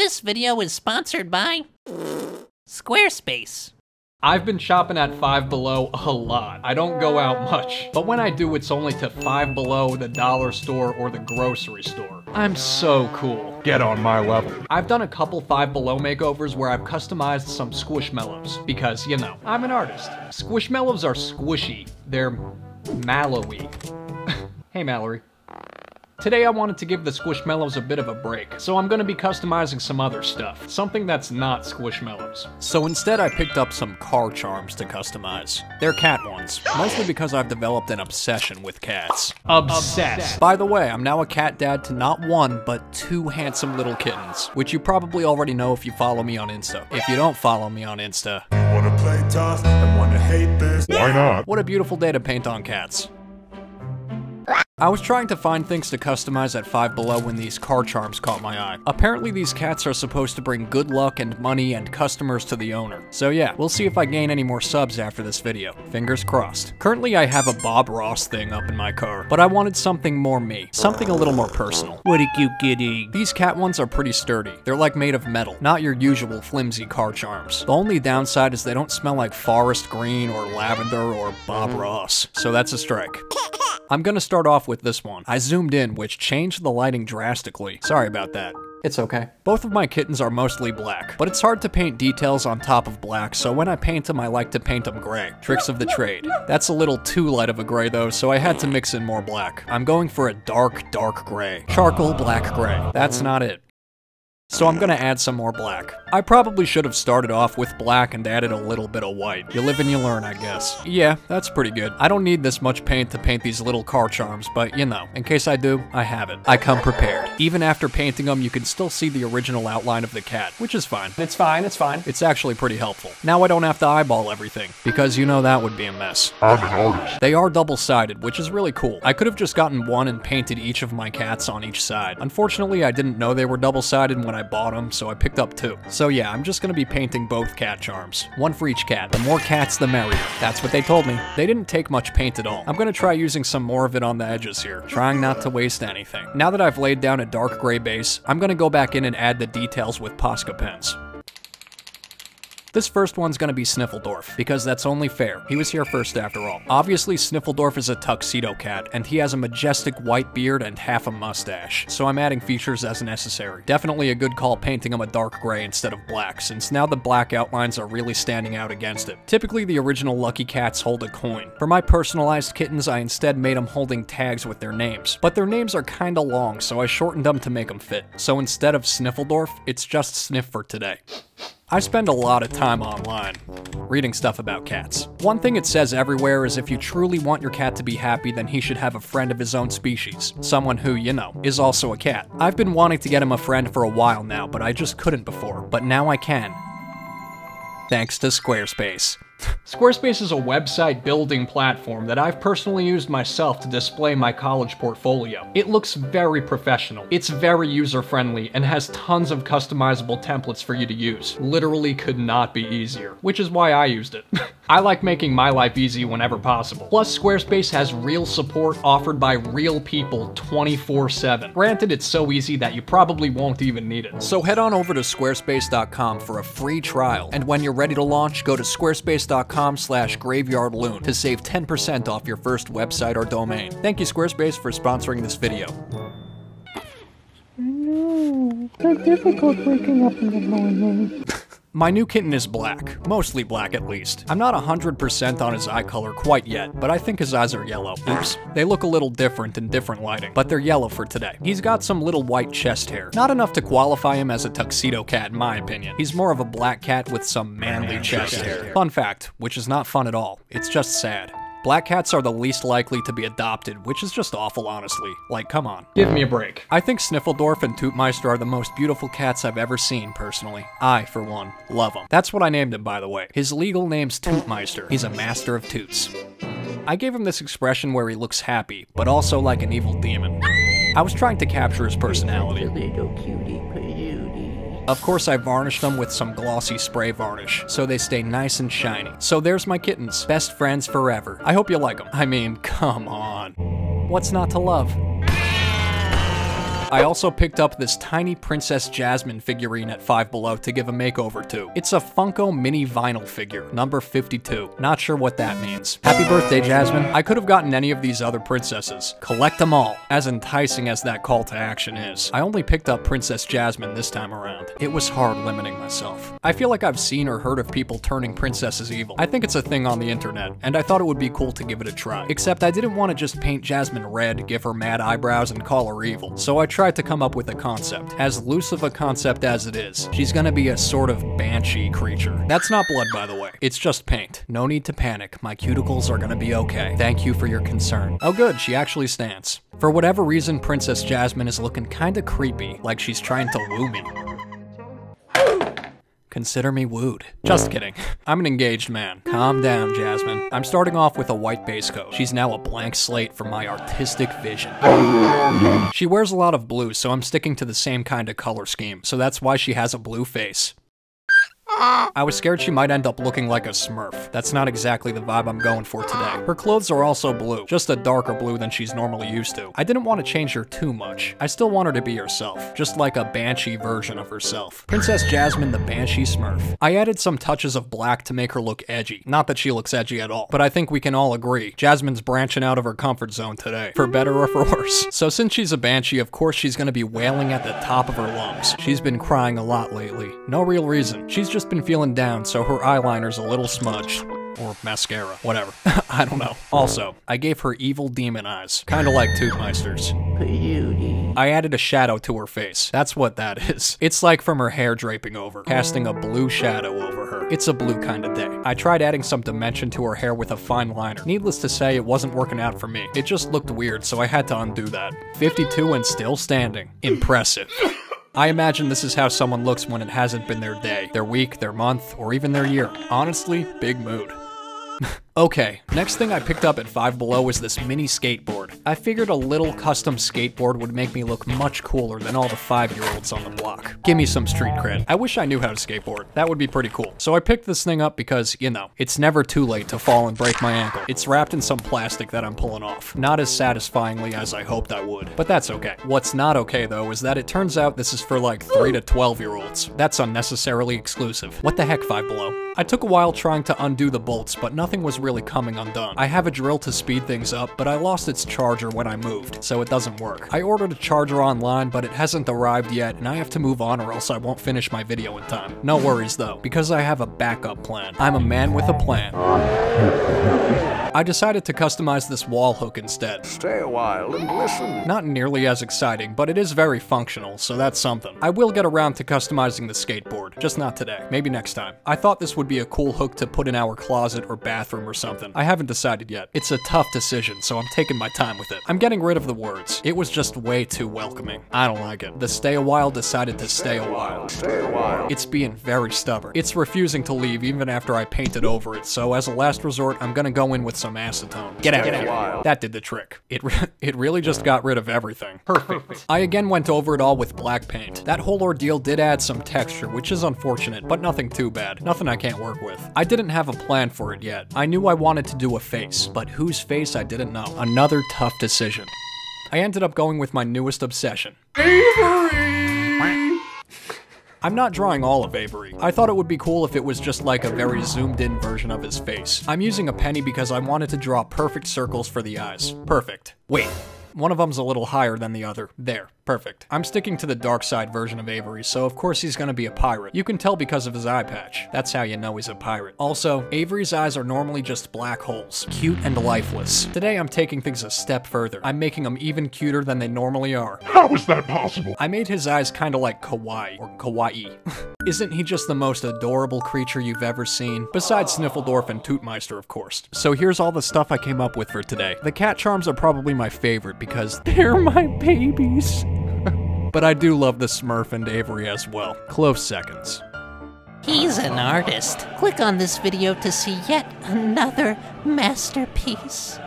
This video is sponsored by Squarespace. I've been shopping at Five Below a lot. I don't go out much, but when I do, it's only to Five Below, the dollar store, or the grocery store. I'm so cool. Get on my level. I've done a couple Five Below makeovers where I've customized some Squishmallows, because, you know, I'm an artist. Squishmallows are squishy. They're mallowy. Hey, Mallory. Today I wanted to give the Squishmallows a bit of a break, so I'm gonna be customizing some other stuff. Something that's not Squishmallows. So instead I picked up some car charms to customize. They're cat ones, mostly because I've developed an obsession with cats. Obsessed. By the way, I'm now a cat dad to not one, but two handsome little kittens, which you probably already know if you follow me on Insta. If you don't follow me on Insta, You wanna play tough and wanna hate this? Why not? what a beautiful day to paint on cats. I was trying to find things to customize at Five Below when these car charms caught my eye. Apparently these cats are supposed to bring good luck and money and customers to the owner. So yeah, we'll see if I gain any more subs after this video. Fingers crossed. Currently I have a Bob Ross thing up in my car, but I wanted something more me. Something a little more personal. What a cute kitty. These cat ones are pretty sturdy. They're like made of metal, not your usual flimsy car charms. The only downside is they don't smell like forest green or lavender or Bob Ross. So that's a strike. I'm gonna start off with this one. I zoomed in, which changed the lighting drastically. Sorry about that. It's okay. Both of my kittens are mostly black, but it's hard to paint details on top of black, so when I paint them, I like to paint them gray. Tricks of the trade. That's a little too light of a gray though, so I had to mix in more black. I'm going for a dark, dark gray. Charcoal black gray. That's not it. So I'm gonna add some more black. I probably should have started off with black and added a little bit of white. You live and you learn, I guess. Yeah, that's pretty good. I don't need this much paint to paint these little car charms, but you know, in case I do, I have it. I come prepared. Even after painting them, you can still see the original outline of the cat, which is fine. It's fine, it's fine. It's actually pretty helpful. Now I don't have to eyeball everything, because you know that would be a mess. I'm an artist. They are double-sided, which is really cool. I could have just gotten one and painted each of my cats on each side. Unfortunately, I didn't know they were double-sided when I bought them, so I picked up two. So yeah, I'm just gonna be painting both cat charms. One for each cat. The more cats, the merrier. That's what they told me. They didn't take much paint at all. I'm gonna try using some more of it on the edges here, trying not to waste anything. Now that I've laid down a dark gray base, I'm gonna go back in and add the details with Posca pens. This first one's gonna be Sniffledorf, because that's only fair. He was here first after all. Obviously, Sniffledorf is a tuxedo cat, and he has a majestic white beard and half a mustache, so I'm adding features as necessary. Definitely a good call painting him a dark gray instead of black, since now the black outlines are really standing out against it. Typically, the original Lucky Cats hold a coin. For my personalized kittens, I instead made them holding tags with their names. But their names are kinda long, so I shortened them to make them fit. So instead of Sniffledorf, it's just Sniff for today. I spend a lot of time online, reading stuff about cats. One thing it says everywhere is if you truly want your cat to be happy, then he should have a friend of his own species. Someone who, you know, is also a cat. I've been wanting to get him a friend for a while now, but I just couldn't before. But now I can. Thanks to Squarespace. Squarespace is a website building platform that I've personally used myself to display my college portfolio. It looks very professional, it's very user-friendly, and has tons of customizable templates for you to use. Literally could not be easier, which is why I used it. I like making my life easy whenever possible. Plus, Squarespace has real support offered by real people 24/7. Granted, it's so easy that you probably won't even need it. So head on over to squarespace.com for a free trial, and when you're ready to launch, go to squarespace.com/graveyardloon to save 10% off your first website or domain. Thank you, Squarespace, for sponsoring this video. I know. So difficult waking up in the morning. My new kitten is black. Mostly black, at least. I'm not 100% on his eye color quite yet, but I think his eyes are yellow. Oops. They look a little different in different lighting, but they're yellow for today. He's got some little white chest hair. Not enough to qualify him as a tuxedo cat, in my opinion. He's more of a black cat with some manly chest hair. Fun fact, which is not fun at all. It's just sad. Black cats are the least likely to be adopted, which is just awful, honestly. Like, come on. Give me a break. I think Sniffledorf and Tootmeister are the most beautiful cats I've ever seen, personally. I, for one, love them. That's what I named him, by the way. His legal name's Tootmeister. He's a master of toots. I gave him this expression where he looks happy, but also like an evil demon. I was trying to capture his personality. Little cutie patootie. Of course, I varnished them with some glossy spray varnish, so they stay nice and shiny. So there's my kittens, best friends forever. I hope you like them. I mean, come on. What's not to love? I also picked up this tiny Princess Jasmine figurine at Five Below to give a makeover to. It's a Funko mini vinyl figure, number 52. Not sure what that means. Happy birthday, Jasmine. I could have gotten any of these other princesses. Collect them all. As enticing as that call to action is, I only picked up Princess Jasmine this time around. It was hard limiting myself. I feel like I've seen or heard of people turning princesses evil. I think it's a thing on the internet, and I thought it would be cool to give it a try. Except I didn't want to just paint Jasmine red, give her mad eyebrows, and call her evil. So I tried to come up with a concept. As loose of a concept as it is, she's gonna be a sort of banshee creature. That's not blood, by the way. It's just paint. No need to panic. My cuticles are gonna be okay. Thank you for your concern. Oh good, she actually stands. For whatever reason, Princess Jasmine is looking kinda creepy, like she's trying to woo me. Consider me wooed. Just kidding. I'm an engaged man. Calm down, Jasmine. I'm starting off with a white base coat. She's now a blank slate for my artistic vision. She wears a lot of blue, so I'm sticking to the same kind of color scheme, so that's why she has a blue face. I was scared she might end up looking like a Smurf. That's not exactly the vibe I'm going for today. Her clothes are also blue, just a darker blue than she's normally used to. I didn't want to change her too much. I still want her to be herself, just like a banshee version of herself. Princess Jasmine the Banshee Smurf. I added some touches of black to make her look edgy. Not that she looks edgy at all, but I think we can all agree, Jasmine's branching out of her comfort zone today, for better or for worse. So since she's a banshee, of course she's gonna be wailing at the top of her lungs. She's been crying a lot lately. No real reason. She's just been feeling down, so her eyeliner's a little smudged. Or mascara, whatever. I don't know. Also, I gave her evil demon eyes, kinda like Tootmeister's. I added a shadow to her face. That's what that is. It's like from her hair draping over, casting a blue shadow over her. It's a blue kind of day. I tried adding some dimension to her hair with a fine liner. Needless to say, it wasn't working out for me. It just looked weird, so I had to undo that. 52 and still standing. Impressive. I imagine this is how someone looks when it hasn't been their day, their week, their month, or even their year. Honestly, big mood. Okay, next thing I picked up at Five Below was this mini skateboard. I figured a little custom skateboard would make me look much cooler than all the 5-year-olds on the block. Give me some street cred. I wish I knew how to skateboard. That would be pretty cool. So I picked this thing up because, you know, it's never too late to fall and break my ankle. It's wrapped in some plastic that I'm pulling off. Not as satisfyingly as I hoped I would, but that's okay. What's not okay though is that it turns out this is for like 3 to 12-year-olds. That's unnecessarily exclusive. What the heck, Five Below? I took a while trying to undo the bolts, but nothing was really coming undone. I have a drill to speed things up, but I lost its charger when I moved, so it doesn't work. I ordered a charger online, but it hasn't arrived yet, and I have to move on or else I won't finish my video in time. No worries though, because I have a backup plan. I'm a man with a plan. I decided to customize this wall hook instead. Stay a while and listen. Not nearly as exciting, but it is very functional, so that's something. I will get around to customizing the skateboard, just not today. Maybe next time. I thought this would be a cool hook to put in our closet or bathroom or something. I haven't decided yet. It's a tough decision, so I'm taking my time with it. I'm getting rid of the words. It was just way too welcoming. I don't like it. The stay a while decided to stay a while. Stay a while. It's being very stubborn. It's refusing to leave even after I painted over it, so as a last resort, I'm gonna go in with some acetone. Get out of here. That did the trick. It really just got rid of everything. Perfect. I again went over it all with black paint. That whole ordeal did add some texture, which is unfortunate, but nothing too bad. Nothing I can't work with. I didn't have a plan for it yet. I knew I wanted to do a face, but whose face I didn't know. Another tough decision. I ended up going with my newest obsession. Avery! I'm not drawing all of Avery. I thought it would be cool if it was just like a very zoomed in version of his face. I'm using a penny because I wanted to draw perfect circles for the eyes. Perfect. Wait. One of them's a little higher than the other. There. Perfect. I'm sticking to the dark side version of Avery, so of course he's gonna be a pirate. You can tell because of his eye patch. That's how you know he's a pirate. Also, Avery's eyes are normally just black holes. Cute and lifeless. Today I'm taking things a step further. I'm making them even cuter than they normally are. How is that possible? I made his eyes kinda like kawaii, or kawaii. Isn't he just the most adorable creature you've ever seen? Besides Sniffledorf and Tootmeister, of course. So here's all the stuff I came up with for today. The cat charms are probably my favorite because they're my babies. But I do love the Smurf and Avery as well. Close seconds. He's an artist. Click on this video to see yet another masterpiece.